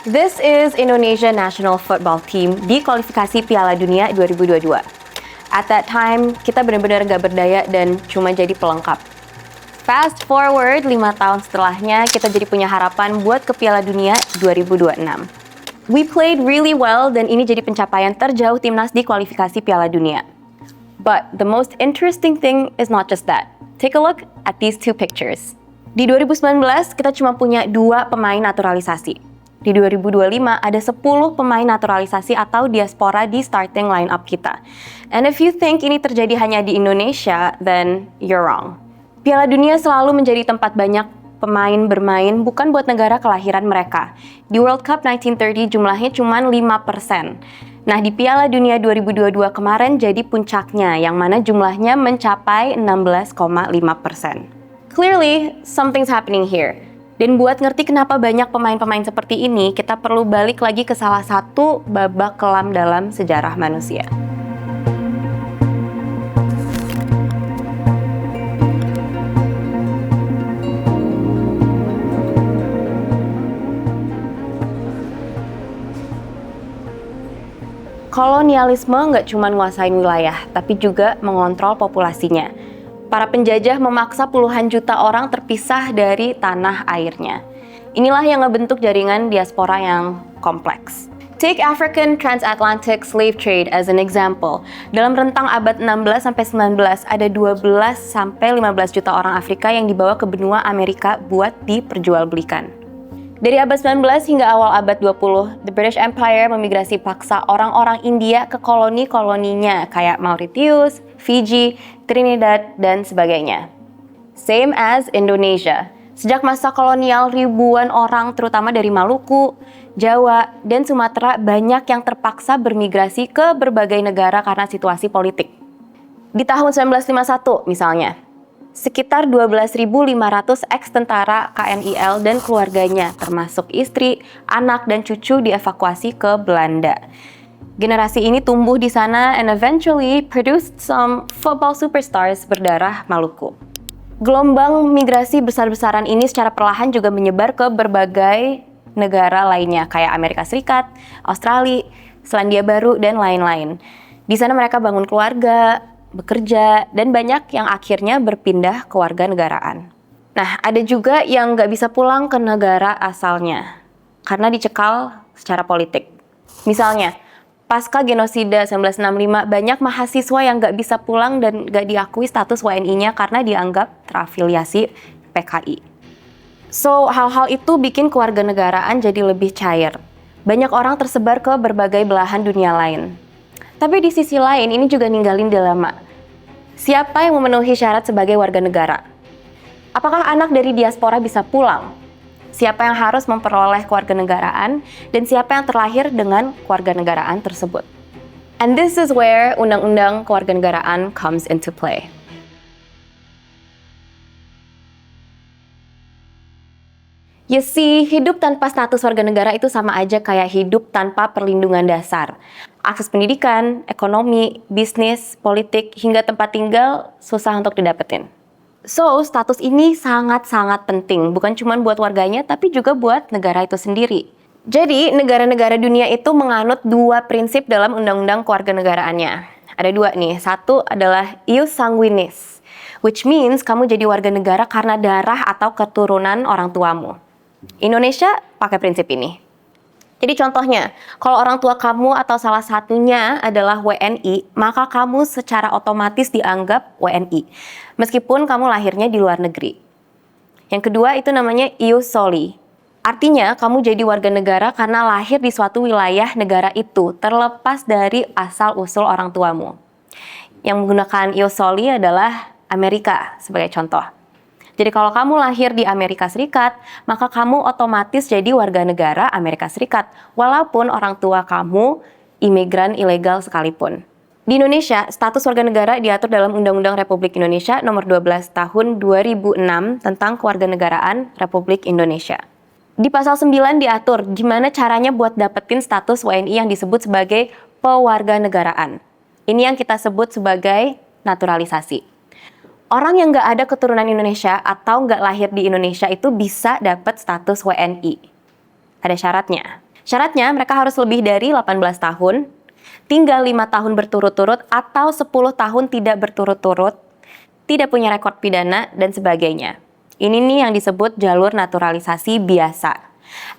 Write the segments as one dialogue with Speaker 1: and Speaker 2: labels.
Speaker 1: This is Indonesia national football team di kualifikasi Piala Dunia 2022. At that time, kita benar-benar gak berdaya dan cuma jadi pelengkap. Fast forward 5 tahun setelahnya, kita jadi punya harapan buat ke Piala Dunia 2026. We played really well dan ini jadi pencapaian terjauh timnas di kualifikasi Piala Dunia. But the most interesting thing is not just that. Take a look at these two pictures. Di 2019, kita cuma punya 2 pemain naturalisasi. Di 2025 ada 10 pemain naturalisasi atau diaspora di starting line-up kita. And if you think ini terjadi hanya di Indonesia, then you're wrong. Piala Dunia selalu menjadi tempat banyak pemain bermain bukan buat negara kelahiran mereka. Di World Cup 1930 jumlahnya cuma 5%. Nah, di Piala Dunia 2022 kemarin jadi puncaknya, yang mana jumlahnya mencapai 16,5%. Clearly, something's happening here. Dan buat ngerti kenapa banyak pemain-pemain seperti ini, kita perlu balik lagi ke salah satu babak kelam dalam sejarah manusia. Kolonialisme nggak cuma nguasain wilayah, tapi juga mengontrol populasinya. Para penjajah memaksa puluhan juta orang terpisah dari tanah airnya. Inilah yang ngebentuk jaringan diaspora yang kompleks. Take African transatlantic slave trade as an example. Dalam rentang abad 16 sampai 19 ada 12 sampai 15 juta orang Afrika yang dibawa ke benua Amerika buat diperjualbelikan. Dari abad 19 hingga awal abad 20, the British Empire memigrasi paksa orang-orang India ke koloni-koloninya kayak Mauritius, Fiji, Trinidad, dan sebagainya. Same as Indonesia. Sejak masa kolonial, ribuan orang terutama dari Maluku, Jawa, dan Sumatera banyak yang terpaksa bermigrasi ke berbagai negara karena situasi politik. Di tahun 1951 misalnya, sekitar 12.500 ex-tentara KNIL dan keluarganya, termasuk istri, anak, dan cucu dievakuasi ke Belanda. Generasi ini tumbuh di sana and eventually produced some football superstars berdarah Maluku. Gelombang migrasi besar-besaran ini secara perlahan juga menyebar ke berbagai negara lainnya, kayak Amerika Serikat, Australia, Selandia Baru, dan lain-lain. Di sana mereka bangun keluarga, bekerja, dan banyak yang akhirnya berpindah ke warganegaraan. Nah, ada juga yang nggak bisa pulang ke negara asalnya karena dicekal secara politik. Misalnya, pasca genosida 1965, banyak mahasiswa yang nggak bisa pulang dan nggak diakui status WNI-nya karena dianggap terafiliasi PKI. So, hal-hal itu bikin kewarganegaraan jadi lebih cair. Banyak orang tersebar ke berbagai belahan dunia lain. Tapi di sisi lain, ini juga ninggalin dilema. Siapa yang memenuhi syarat sebagai warga negara? Apakah anak dari diaspora bisa pulang? Siapa yang harus memperoleh kewarganegaraan? Dan siapa yang terlahir dengan kewarganegaraan tersebut? And this is where Undang-Undang Kewarganegaraan comes into play. You see, hidup tanpa status warga negara itu sama aja kayak hidup tanpa perlindungan dasar. Akses pendidikan, ekonomi, bisnis, politik, hingga tempat tinggal susah untuk didapetin. So, status ini sangat-sangat penting, bukan cuma buat warganya, tapi juga buat negara itu sendiri. Jadi, negara-negara dunia itu menganut 2 prinsip dalam undang-undang kewarganegaraannya. Ada 2 nih, satu adalah ius sanguinis, which means kamu jadi warga negara karena darah atau keturunan orang tuamu. Indonesia pakai prinsip ini. Jadi contohnya, kalau orang tua kamu atau salah satunya adalah WNI, maka kamu secara otomatis dianggap WNI, meskipun kamu lahirnya di luar negeri. Yang kedua itu namanya ius soli. Artinya, kamu jadi warga negara karena lahir di suatu wilayah negara itu, terlepas dari asal-usul orang tuamu. Yang menggunakan ius soli adalah Amerika sebagai contoh. Jadi kalau kamu lahir di Amerika Serikat, maka kamu otomatis jadi warga negara Amerika Serikat, walaupun orang tua kamu imigran ilegal sekalipun. Di Indonesia, status warga negara diatur dalam Undang-Undang Republik Indonesia Nomor 12 Tahun 2006 tentang Kewarganegaraan Republik Indonesia. Di pasal 9 diatur gimana caranya buat dapetin status WNI yang disebut sebagai pewarganegaraan. Ini yang kita sebut sebagai naturalisasi. Orang yang nggak ada keturunan Indonesia atau nggak lahir di Indonesia itu bisa dapat status WNI. Ada syaratnya. Syaratnya mereka harus lebih dari 18 tahun, tinggal 5 tahun berturut-turut atau 10 tahun tidak berturut-turut, tidak punya rekor pidana, dan sebagainya. Ini nih yang disebut jalur naturalisasi biasa.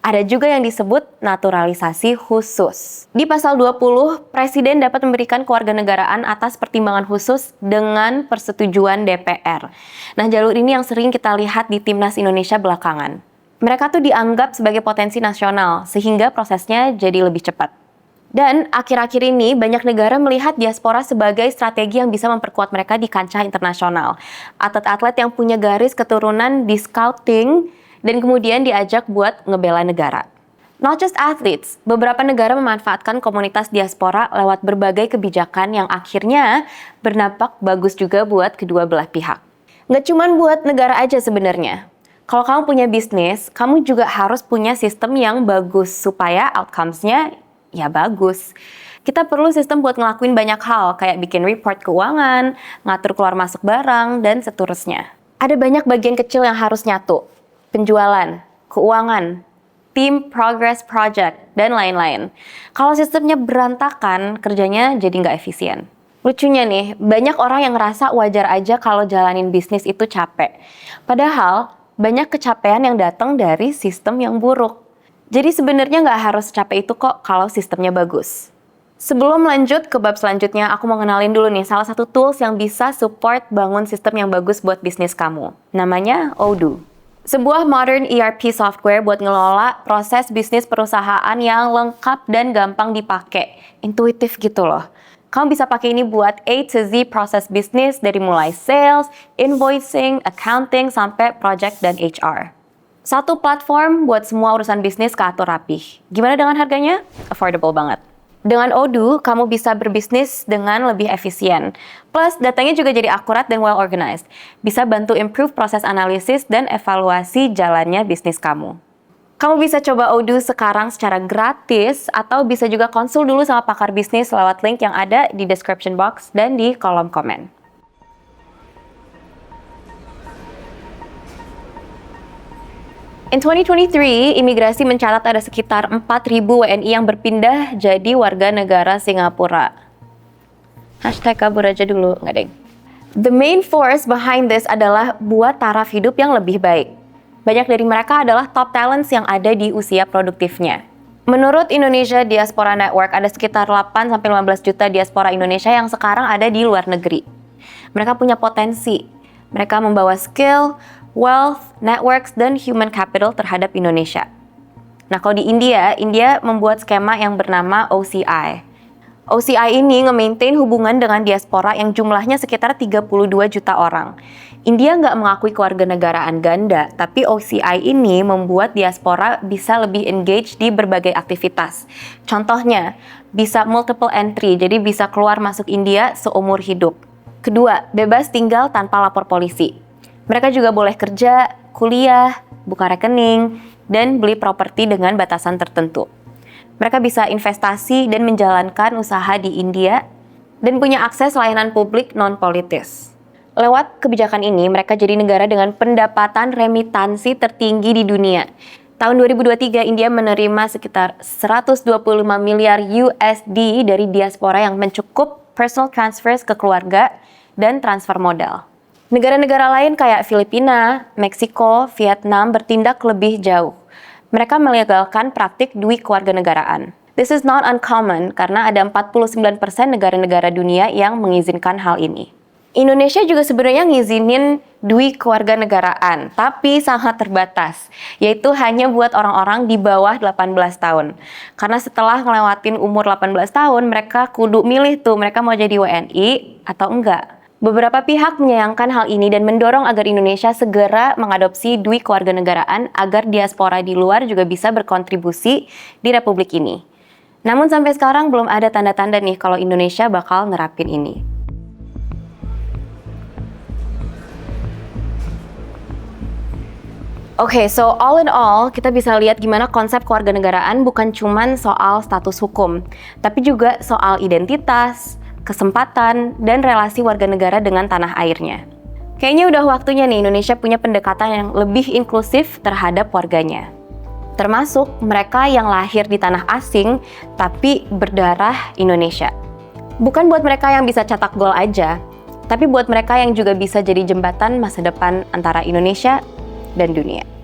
Speaker 1: Ada juga yang disebut naturalisasi khusus. Di pasal 20, Presiden dapat memberikan kewarganegaraan atas pertimbangan khusus dengan persetujuan DPR. Nah, jalur ini yang sering kita lihat di Timnas Indonesia belakangan. Mereka tuh dianggap sebagai potensi nasional, sehingga prosesnya jadi lebih cepat. Dan akhir-akhir ini banyak negara melihat diaspora sebagai strategi yang bisa memperkuat mereka di kancah internasional. Atlet-atlet yang punya garis keturunan di scouting dan kemudian diajak buat ngebela negara. Not just athletes, beberapa negara memanfaatkan komunitas diaspora lewat berbagai kebijakan yang akhirnya berdampak bagus juga buat kedua belah pihak. Nggak cuma buat negara aja sebenarnya. Kalau kamu punya bisnis, kamu juga harus punya sistem yang bagus supaya outcomes-nya ya bagus. Kita perlu sistem buat ngelakuin banyak hal, kayak bikin report keuangan, ngatur keluar masuk barang, dan seterusnya. Ada banyak bagian kecil yang harus nyatu. Penjualan, keuangan, tim progress project, dan lain-lain. Kalau sistemnya berantakan, kerjanya jadi nggak efisien. Lucunya nih, banyak orang yang ngerasa wajar aja kalau jalanin bisnis itu capek. Padahal, banyak kecapean yang datang dari sistem yang buruk. Jadi sebenarnya nggak harus capek itu kok kalau sistemnya bagus. Sebelum lanjut ke bab selanjutnya, aku mau kenalin dulu nih salah satu tools yang bisa support bangun sistem yang bagus buat bisnis kamu. Namanya Odoo. Sebuah modern ERP software buat ngelola proses bisnis perusahaan yang lengkap dan gampang dipakai. Intuitif gitu loh. Kamu bisa pakai ini buat A to Z proses bisnis dari mulai sales, invoicing, accounting, sampai project dan HR. Satu platform buat semua urusan bisnis keatur rapih. Gimana dengan harganya? Affordable banget. Dengan Odoo, kamu bisa berbisnis dengan lebih efisien. Plus, datanya juga jadi akurat dan well organized. Bisa bantu improve proses analisis dan evaluasi jalannya bisnis kamu. Kamu bisa coba Odoo sekarang secara gratis, atau bisa juga konsul dulu sama pakar bisnis lewat link yang ada di description box dan di kolom komen. In 2023, imigrasi mencatat ada sekitar 4.000 WNI yang berpindah jadi warga negara Singapura. Hashtag kabur aja dulu, nggak deng. The main force behind this adalah buat taraf hidup yang lebih baik. Banyak dari mereka adalah top talents yang ada di usia produktifnya. Menurut Indonesia Diaspora Network, ada sekitar 8-15 juta diaspora Indonesia yang sekarang ada di luar negeri. Mereka punya potensi. Mereka membawa skill, wealth, networks, dan human capital terhadap Indonesia. Nah, kalau di India membuat skema yang bernama OCI. OCI ini nge-maintain hubungan dengan diaspora yang jumlahnya sekitar 32 juta orang. India nggak mengakui kewarganegaraan ganda, tapi OCI ini membuat diaspora bisa lebih engage di berbagai aktivitas. Contohnya, bisa multiple entry, jadi bisa keluar masuk India seumur hidup. Kedua, bebas tinggal tanpa lapor polisi. Mereka juga boleh kerja, kuliah, buka rekening, dan beli properti dengan batasan tertentu. Mereka bisa investasi dan menjalankan usaha di India, dan punya akses layanan publik non-politis. Lewat kebijakan ini, mereka jadi negara dengan pendapatan remitansi tertinggi di dunia. Tahun 2023, India menerima sekitar 125 miliar USD dari diaspora yang mencukup personal transfers ke keluarga dan transfer modal. Negara-negara lain kayak Filipina, Meksiko, Vietnam bertindak lebih jauh. Mereka melegalkan praktik dui kewarganegaraan. This is not uncommon karena ada 49% negara-negara dunia yang mengizinkan hal ini. Indonesia juga sebenarnya ngizinin dui kewarganegaraan, tapi sangat terbatas, yaitu hanya buat orang-orang di bawah 18 tahun. Karena setelah ngelewatin umur 18 tahun, mereka kudu milih tuh, mereka mau jadi WNI atau enggak. Beberapa pihak menyayangkan hal ini dan mendorong agar Indonesia segera mengadopsi dui kewarganegaraan agar diaspora di luar juga bisa berkontribusi di Republik ini. Namun sampai sekarang belum ada tanda-tanda nih kalau Indonesia bakal nerapin ini. Oke, so all in all, kita bisa lihat gimana konsep kewarganegaraan bukan cuman soal status hukum, tapi juga soal identitas, kesempatan, dan relasi warga negara dengan tanah airnya. Kayaknya udah waktunya nih Indonesia punya pendekatan yang lebih inklusif terhadap warganya. termasuk mereka yang lahir di tanah asing tapi berdarah Indonesia. Bukan buat mereka yang bisa cetak gol aja, tapi buat mereka yang juga bisa jadi jembatan masa depan antara Indonesia dan dunia.